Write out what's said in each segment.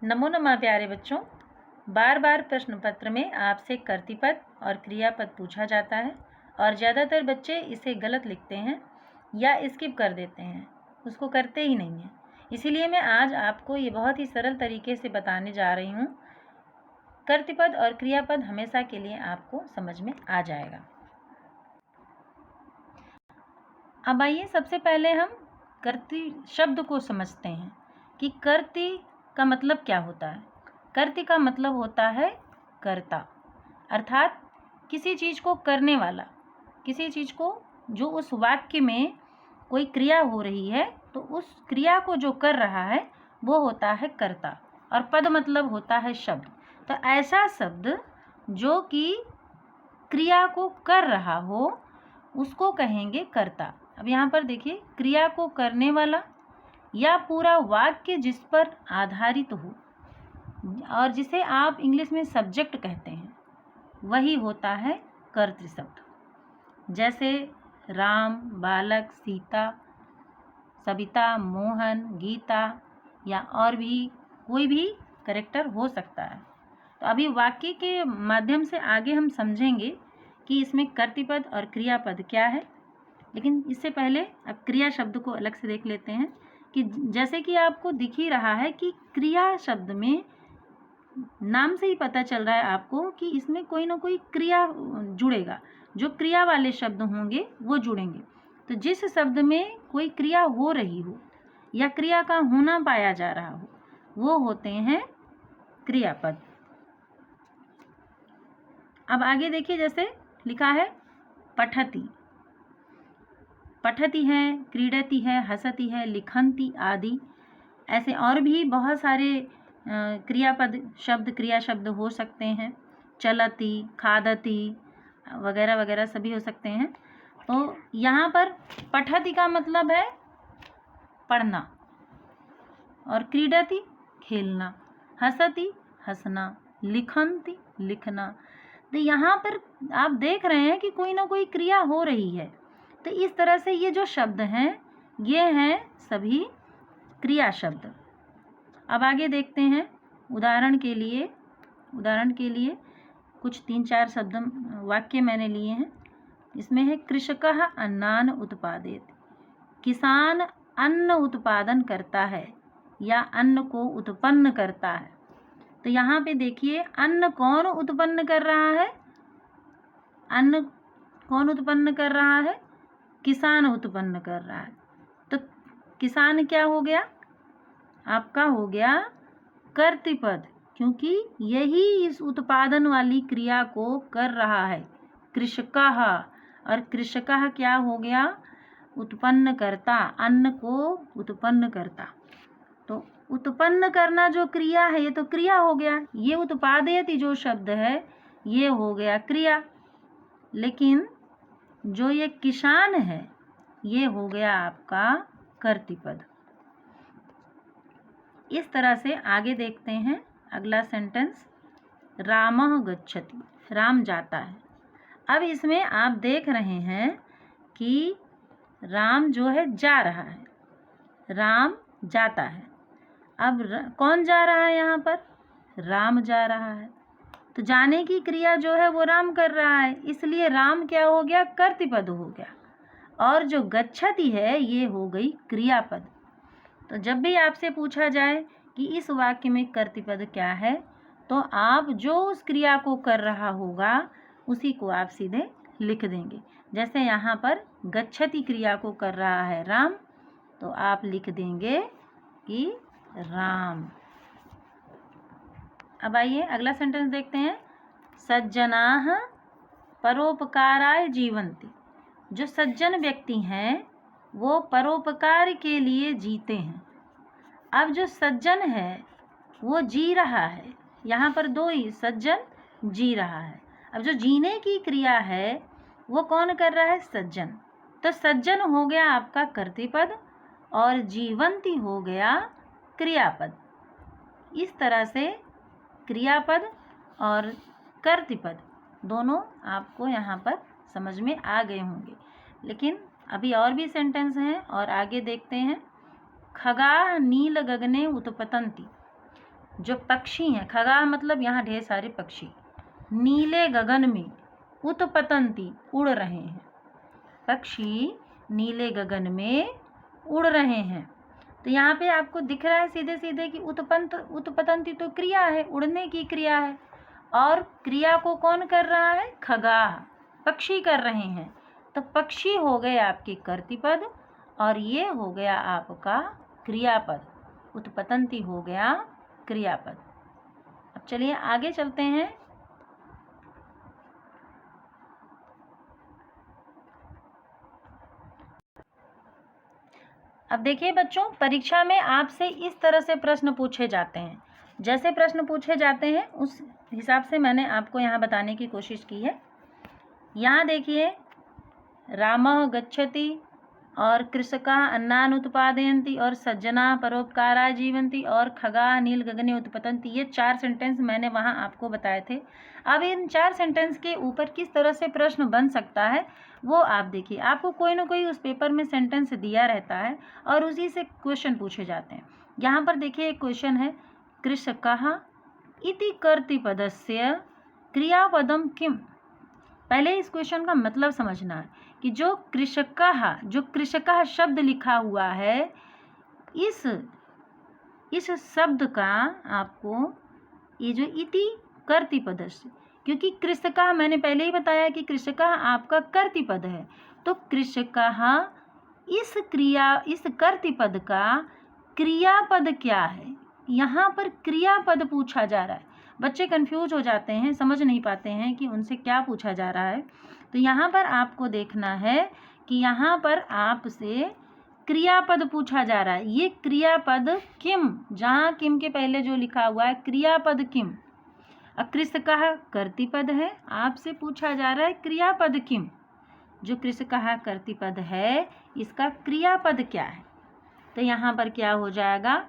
नमो नमः प्यारे बच्चों। बार बार प्रश्न पत्र में आपसे कर्तृपद और क्रियापद पूछा जाता है और ज़्यादातर बच्चे इसे गलत लिखते हैं या स्किप कर देते हैं, उसको करते ही नहीं हैं। इसीलिए मैं आज आपको ये बहुत ही सरल तरीके से बताने जा रही हूँ। कर्तृपद और क्रियापद हमेशा के लिए आपको समझ में आ जाएगा। अब आइए सबसे पहले हम कर्तृ शब्द को समझते हैं कि कर्तृ का मतलब क्या होता है। कर्तृ का मतलब होता है कर्ता, अर्थात किसी चीज़ को करने वाला, किसी चीज़ को जो उस वाक्य में कोई क्रिया हो रही है तो उस क्रिया को जो कर रहा है वो होता है कर्ता। और पद मतलब होता है शब्द। तो ऐसा शब्द जो कि क्रिया को कर रहा हो उसको कहेंगे कर्ता। अब यहाँ पर देखिए, क्रिया को करने वाला या पूरा वाक्य जिस पर आधारित हो और जिसे आप इंग्लिश में सब्जेक्ट कहते हैं वही होता है कर्तृ शब्द। जैसे राम, बालक, सीता, सविता, मोहन, गीता या और भी कोई भी कैरेक्टर हो सकता है। तो अभी वाक्य के माध्यम से आगे हम समझेंगे कि इसमें कर्तृपद और क्रियापद क्या है। लेकिन इससे पहले अब क्रिया शब्द को अलग से देख लेते हैं कि जैसे कि आपको दिख ही रहा है कि क्रिया शब्द में नाम से ही पता चल रहा है आपको कि इसमें कोई ना कोई क्रिया जुड़ेगा। जो क्रिया वाले शब्द होंगे वो जुड़ेंगे। तो जिस शब्द में कोई क्रिया हो रही हो या क्रिया का होना पाया जा रहा हो वो होते हैं क्रियापद। अब आगे देखिए, जैसे लिखा है पठति, पठति है, क्रीडति है, हसति है, लिखन्ति आदि। ऐसे और भी बहुत सारे क्रियापद शब्द, क्रिया शब्द हो सकते हैं। चलति, खादति वगैरह वगैरह सभी हो सकते हैं। तो यहाँ पर पठति का मतलब है पढ़ना और क्रीडति खेलना, हसति हंसना, लिखन्ति लिखना। तो यहाँ पर आप देख रहे हैं कि कोई ना कोई क्रिया हो रही है। तो इस तरह से ये जो शब्द हैं ये हैं सभी क्रिया शब्द। अब आगे देखते हैं, उदाहरण के लिए कुछ 3-4 शब्द वाक्य मैंने लिए हैं। इसमें है कृषकः अन्नान् उत्पादयति, किसान अन्न उत्पादन करता है या अन्न को उत्पन्न करता है। तो यहाँ पे देखिए, अन्न कौन उत्पन्न कर रहा है? अन्न कौन उत्पन्न कर रहा है? किसान उत्पन्न कर रहा है। तो किसान क्या हो गया? आपका हो गया कर्तृपद, क्योंकि यही इस उत्पादन वाली क्रिया को कर रहा है, कृषकः। और कृषकः क्या हो गया? उत्पन्न करता, अन्न को उत्पन्न करता। तो उत्पन्न करना जो क्रिया है ये तो क्रिया हो गया। ये उत्पादयति जो शब्द है ये हो गया क्रिया। लेकिन जो ये किसान है ये हो गया आपका कर्तृपद। इस तरह से आगे देखते हैं अगला सेंटेंस, रामः गच्छति, राम जाता है। अब इसमें आप देख रहे हैं कि राम जो है जा रहा है, राम जाता है। अब कौन जा रहा है? यहाँ पर राम जा रहा है। तो जाने की क्रिया जो है वो राम कर रहा है, इसलिए राम क्या हो गया? कर्तृपद हो गया। और जो गच्छति है ये हो गई क्रियापद। तो जब भी आपसे पूछा जाए कि इस वाक्य में कर्तृपद क्या है तो आप जो उस क्रिया को कर रहा होगा उसी को आप सीधे लिख देंगे। जैसे यहाँ पर गच्छति क्रिया को कर रहा है राम, तो आप लिख देंगे कि राम। अब आइए अगला सेंटेंस देखते हैं, सज्जनाः परोपकाराय जीवन्ति, जो सज्जन व्यक्ति हैं वो परोपकार के लिए जीते हैं। अब जो सज्जन है वो जी रहा है, यहाँ पर दो ही, सज्जन जी रहा है। अब जो जीने की क्रिया है वो कौन कर रहा है? सज्जन। तो सज्जन हो गया आपका कर्तृपद और जीवन्ति हो गया क्रियापद। इस तरह से क्रियापद और कर्तृपद दोनों आपको यहाँ पर समझ में आ गए होंगे। लेकिन अभी और भी सेंटेंस हैं और आगे देखते हैं, खगाः नील गगने उत्पतन्ति, जो पक्षी हैं, खगा मतलब यहाँ ढेर सारे पक्षी, नीले गगन में उत्पतंती उड़ रहे हैं, पक्षी नीले गगन में उड़ रहे हैं। तो यहाँ पे आपको दिख रहा है सीधे सीधे कि उत्पतंती तो क्रिया है, उड़ने की क्रिया है, और क्रिया को कौन कर रहा है? खगा, पक्षी कर रहे हैं। तो पक्षी हो गए आपके कर्तृपद और ये हो गया आपका क्रियापद, उत्पतंती हो गया क्रियापद। अब चलिए आगे चलते हैं। अब देखिए बच्चों, परीक्षा में आपसे इस तरह से प्रश्न पूछे जाते हैं, जैसे प्रश्न पूछे जाते हैं उस हिसाब से मैंने आपको यहाँ बताने की कोशिश की है। यहाँ देखिए, रामः गच्छति और कृषकाः अन्नान् उत्पादयन्ति और सज्जनाः परोपकाराय जीवन्ति और खगाः नील गगने उत्पतन्ति, ये 4 सेंटेंस मैंने वहाँ आपको बताए थे। अब इन 4 सेंटेंस के ऊपर किस तरह से प्रश्न बन सकता है वो आप देखिए। आपको कोई ना कोई उस पेपर में सेंटेंस दिया रहता है और उसी से क्वेश्चन पूछे जाते हैं। यहाँ पर देखिए एक क्वेश्चन है, कृषकाः इति कर्तृपदस्य क्रियापदम किम। पहले इस क्वेश्चन का मतलब समझना है कि जो कृषकाः शब्द लिखा हुआ है, इस शब्द का आपको ये जो इति कर्तृपदस्य, क्योंकि कृषकाः मैंने पहले ही बताया कि कृषकाः आपका कर्तृपद है, तो कृषकाः इस कर्तृपद का क्रियापद क्या है? यहाँ पर क्रियापद पूछा जा रहा है। बच्चे कंफ्यूज हो जाते हैं, समझ नहीं पाते हैं कि उनसे क्या पूछा जा रहा है। तो यहाँ पर आपको देखना है कि यहाँ पर आपसे क्रियापद पूछा जा रहा है। ये क्रियापद किम, जहाँ किम के पहले जो लिखा हुआ है क्रियापद किम, कृषकाः कर्तृपद है, आपसे पूछा जा रहा है क्रियापद किम। जो कृषकाः कर्तृपद है इसका क्रियापद क्या है? तो यहाँ पर क्या हो जाएगा,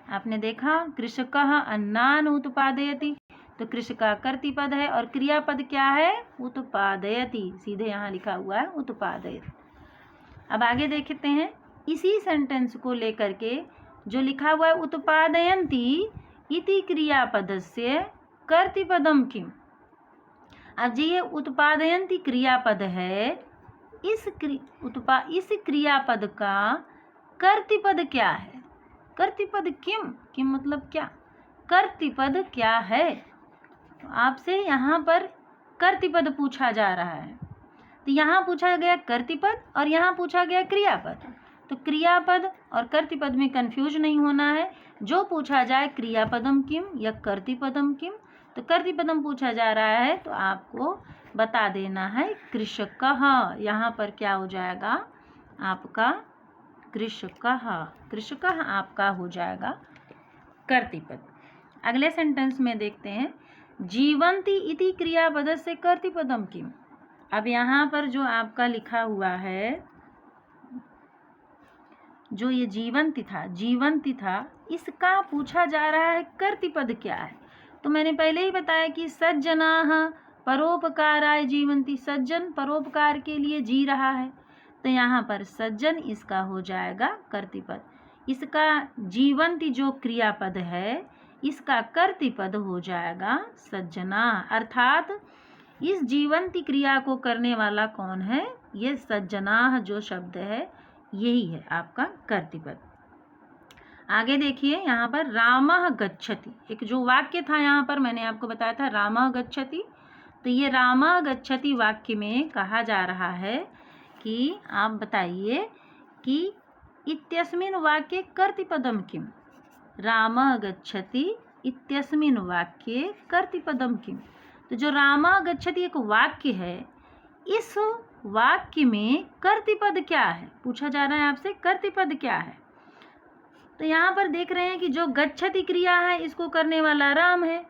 आपने देखा कृषकाः अन्नान् उत्पादयति, तो कृषकाः कर्तृपद है और क्रियापद क्या है? उत्पादयति, सीधे यहाँ लिखा हुआ है उत्पादयति। अब आगे देखते हैं, इसी सेंटेंस को लेकर के जो लिखा हुआ है उत्पादयन्ति इति क्रियापदस्य कर्तृपदम किम। अब जी ये उत्पादयन्ति क्रियापद है, इस क्रियापद का कर्तृपद क्या है? कर्तृपद किम मतलब क्या? कर्तृपद क्या है? तो आपसे यहाँ पर कर्तृपद पूछा जा रहा है। तो यहाँ पूछा गया कर्तृपद और यहाँ पूछा गया क्रियापद। तो क्रियापद और कर्तृपद में कंफ्यूज नहीं होना है। जो पूछा जाए क्रियापदम किम या कर्तृपदम किम, तो कर्तृपदम पूछा जा रहा है तो आपको बता देना है कृषकाः। यहाँ पर क्या हो जाएगा आपका कृषकाः आपका हो जाएगा कर्तृपद। अगले सेंटेंस में देखते हैं, जीवन्ति इति क्रियापद से कर्तृपदम किम। अब यहाँ पर जो आपका लिखा हुआ है, जो ये जीवन्ति था, इसका पूछा जा रहा है कर्तृपद क्या है? तो मैंने पहले ही बताया कि सज्जनाः परोपकाराय जीवन्ति, सज्जन परोपकार के लिए जी रहा है, तो यहाँ पर सज्जन इसका हो जाएगा कर्तृपद। इसका जीवन्ति जो क्रियापद है इसका कर्तृपद हो जाएगा सज्जना, अर्थात इस जीवन्ति क्रिया को करने वाला कौन है? ये सज्जनाः जो शब्द है यही है आपका कर्तृपद। आगे देखिए, यहाँ पर रामः गच्छति, एक जो वाक्य था यहाँ पर मैंने आपको बताया था रामः गच्छति, तो ये रामः गच्छति वाक्य में कहा जा रहा है कि आप बताइए कि इत्यस्मिन् वाक्ये कर्तृपदम किम। रामः गच्छति इत्यस्मिन् वाक्ये कर्तृपदम किम। तो जो रामः गच्छति एक वाक्य है, इस वाक्य में कर्तृपद क्या है? पूछा जा रहा है आपसे कर्तृपद क्या है। तो यहाँ पर देख रहे हैं कि जो गच्छति क्रिया है इसको करने वाला राम है,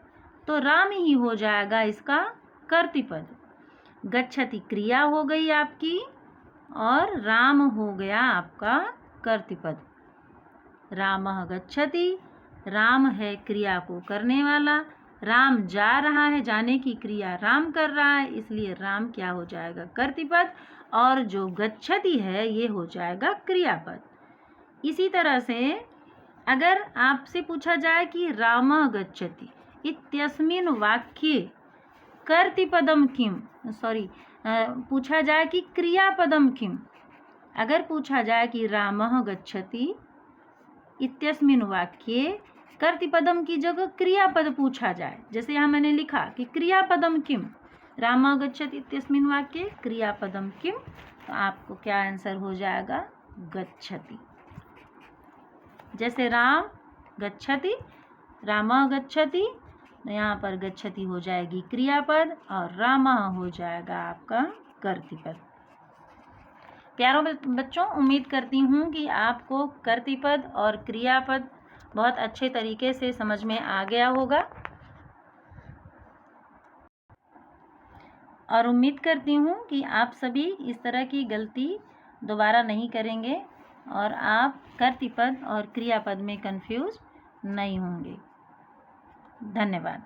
तो राम ही हो जाएगा इसका कर्तृपद। गच्छति क्रिया हो गई आपकी और राम हो गया आपका कर्तृपद। रामः गच्छति, राम है क्रिया को करने वाला, राम जा रहा है, जाने की क्रिया राम कर रहा है, इसलिए राम क्या हो जाएगा कर्तृपद, और जो गच्छति है ये हो जाएगा क्रियापद। इसी तरह से अगर आपसे पूछा जाए कि रामः गच्छति इत्यस्मिन् वाक्ये कर्तृपदम किम, पूछा जाए कि क्रियापदम किम, अगर पूछा जाए कि रामः गच्छति इत्यस्मिन् वाक्ये कर्तृपदम की जगह क्रियापद पूछा जाए, जैसे यहाँ मैंने लिखा कि क्रियापदम किम, रामः गच्छति इत्यस्मिन् वाक्ये क्रियापदम किम, तो आपको क्या आंसर हो जाएगा? गच्छति। जैसे राम गच्छति, रामः गच्छति, यहाँ पर गच्छति हो जाएगी क्रियापद और रामः हो जाएगा आपका कर्तृपद। प्यारों बच्चों, उम्मीद करती हूँ कि आपको कर्तृपद और क्रियापद बहुत अच्छे तरीके से समझ में आ गया होगा, और उम्मीद करती हूँ कि आप सभी इस तरह की गलती दोबारा नहीं करेंगे और आप कर्तृपद और क्रियापद में कंफ्यूज नहीं होंगे। धन्यवाद।